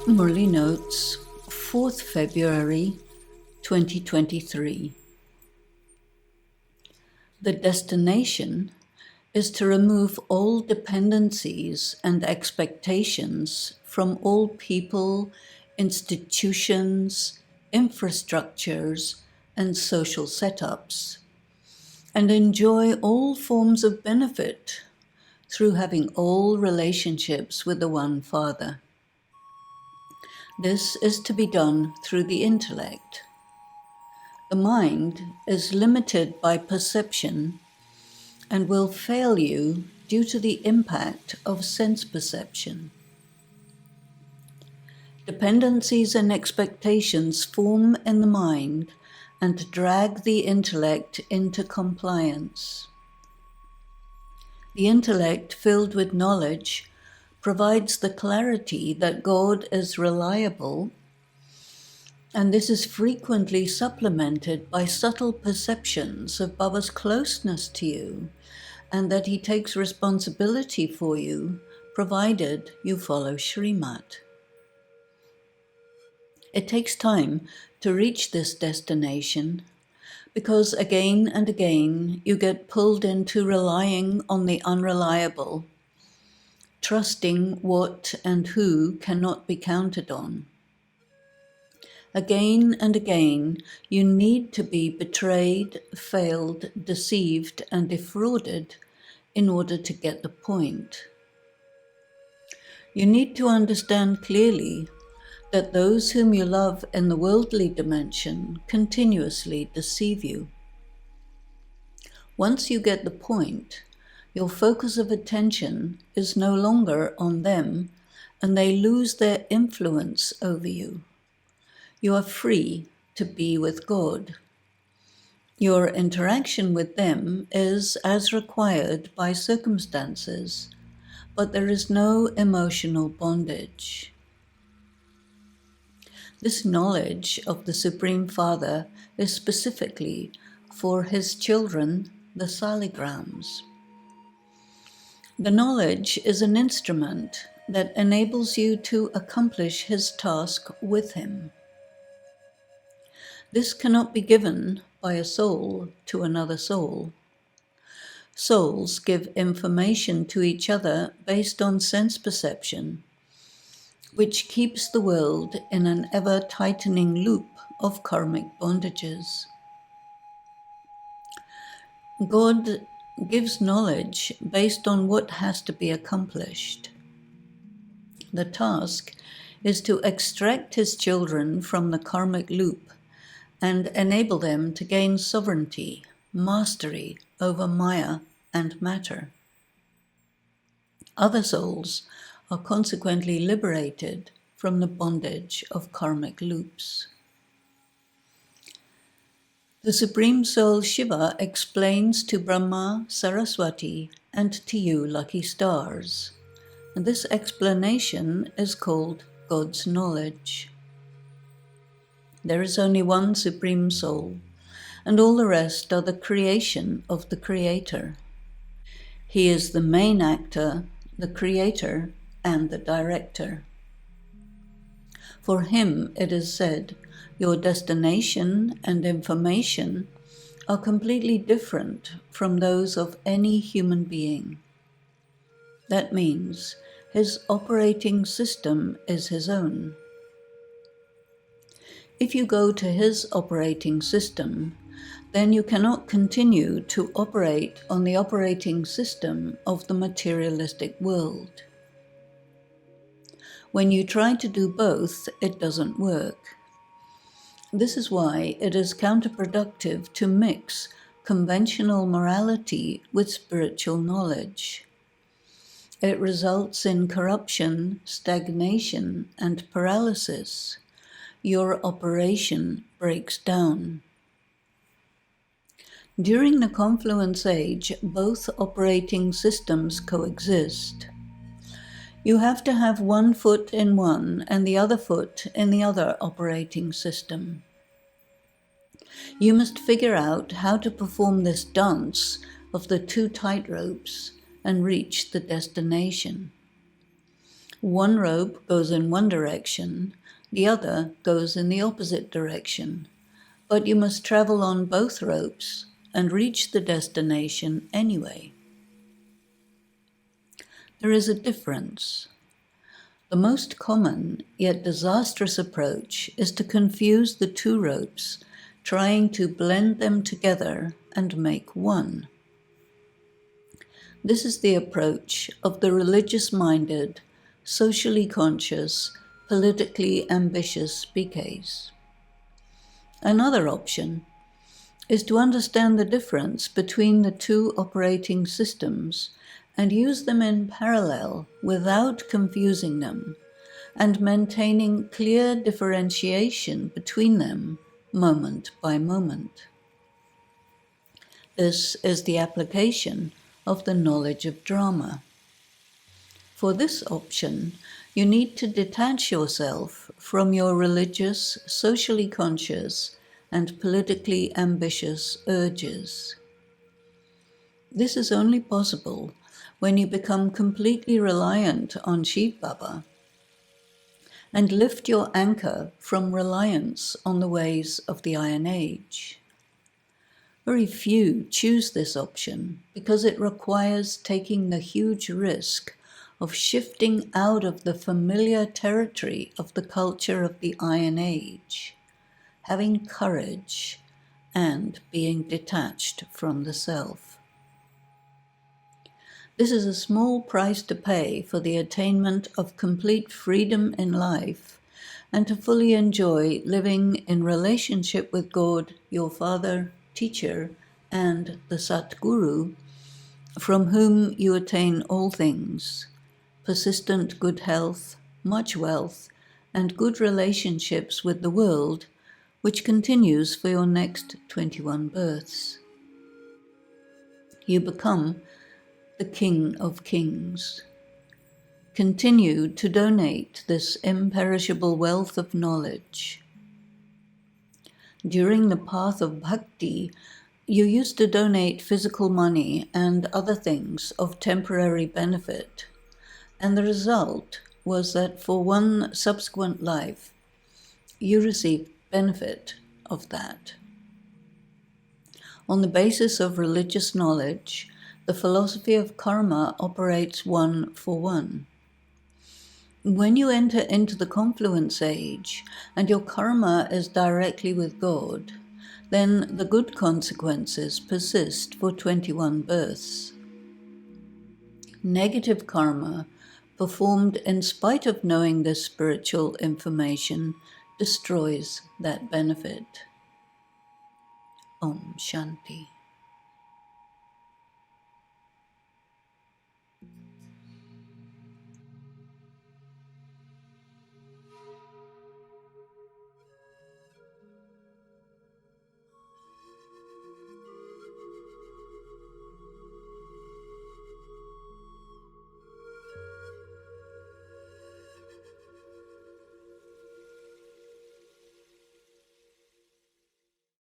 Murli notes, 4th February 2023. The destination is to remove all dependencies and expectations from all people, institutions, infrastructures, and social setups, and enjoy all forms of benefit through having all relationships with the One Father. This is to be done through the intellect. The mind is limited by perception and will fail you due to the impact of sense perception. Dependencies and expectations form in the mind and drag the intellect into compliance. The intellect, filled with knowledge, provides the clarity that God is reliable, and this is frequently supplemented by subtle perceptions of Baba's closeness to you and that he takes responsibility for you, provided you follow Srimat. It takes time to reach this destination because again and again you get pulled into relying on the unreliable, trusting what and who cannot be counted on. Again and again, you need to be betrayed, failed, deceived, and defrauded in order to get the point. You need to understand clearly that those whom you love in the worldly dimension continuously deceive you. Once you get the point, your focus of attention is no longer on them, and they lose their influence over you. You are free to be with God. Your interaction with them is as required by circumstances, but there is no emotional bondage. This knowledge of the Supreme Father is specifically for his children, the Saligrams. The knowledge is an instrument that enables you to accomplish his task with him. This cannot be given by a soul to another soul. Souls give information to each other based on sense perception, which keeps the world in an ever-tightening loop of karmic bondages. God gives knowledge based on what has to be accomplished. The task is to extract his children from the karmic loop and enable them to gain sovereignty, mastery over Maya and matter. Other souls are consequently liberated from the bondage of karmic loops. The Supreme Soul Shiva explains to Brahma, Saraswati, and to you lucky stars. And this explanation is called God's knowledge. There is only one Supreme Soul, and all the rest are the creation of the Creator. He is the main actor, the Creator, and the Director. For him it is said, your destination and information are completely different from those of any human being. That means his operating system is his own. If you go to his operating system, then you cannot continue to operate on the operating system of the materialistic world. When you try to do both, it doesn't work. This is why it is counterproductive to mix conventional morality with spiritual knowledge. It results in corruption, stagnation, and paralysis. Your operation breaks down. During the confluence age, both operating systems coexist. You have to have one foot in one and the other foot in the other operating system. You must figure out how to perform this dance of the two tightropes and reach the destination. One rope goes in one direction, the other goes in the opposite direction, but you must travel on both ropes and reach the destination anyway. There is a difference. The most common yet disastrous approach is to confuse the two ropes, trying to blend them together and make one. This is the approach of the religious-minded, socially conscious, politically ambitious BKs. Another option is to understand the difference between the two operating systems and use them in parallel without confusing them, and maintaining clear differentiation between them moment by moment. This is the application of the knowledge of drama. For this option, you need to detach yourself from your religious, socially conscious, and politically ambitious urges. This is only possible when you become completely reliant on Shiv Baba and lift your anchor from reliance on the ways of the Iron Age. Very few choose this option because it requires taking the huge risk of shifting out of the familiar territory of the culture of the Iron Age, having courage, and being detached from the self. This is a small price to pay for the attainment of complete freedom in life and to fully enjoy living in relationship with God, your Father, Teacher, and the Satguru, from whom you attain all things, persistent good health, much wealth, and good relationships with the world, which continues for your next 21 births. You become the King of Kings. Continue to donate this imperishable wealth of knowledge. During the path of bhakti, you used to donate physical money and other things of temporary benefit, and the result was that for one subsequent life, you received benefit of that. On the basis of religious knowledge, the philosophy of karma operates one for one. When you enter into the confluence age and your karma is directly with God, then the good consequences persist for 21 births. Negative karma, performed in spite of knowing this spiritual information, destroys that benefit. Om Shanti.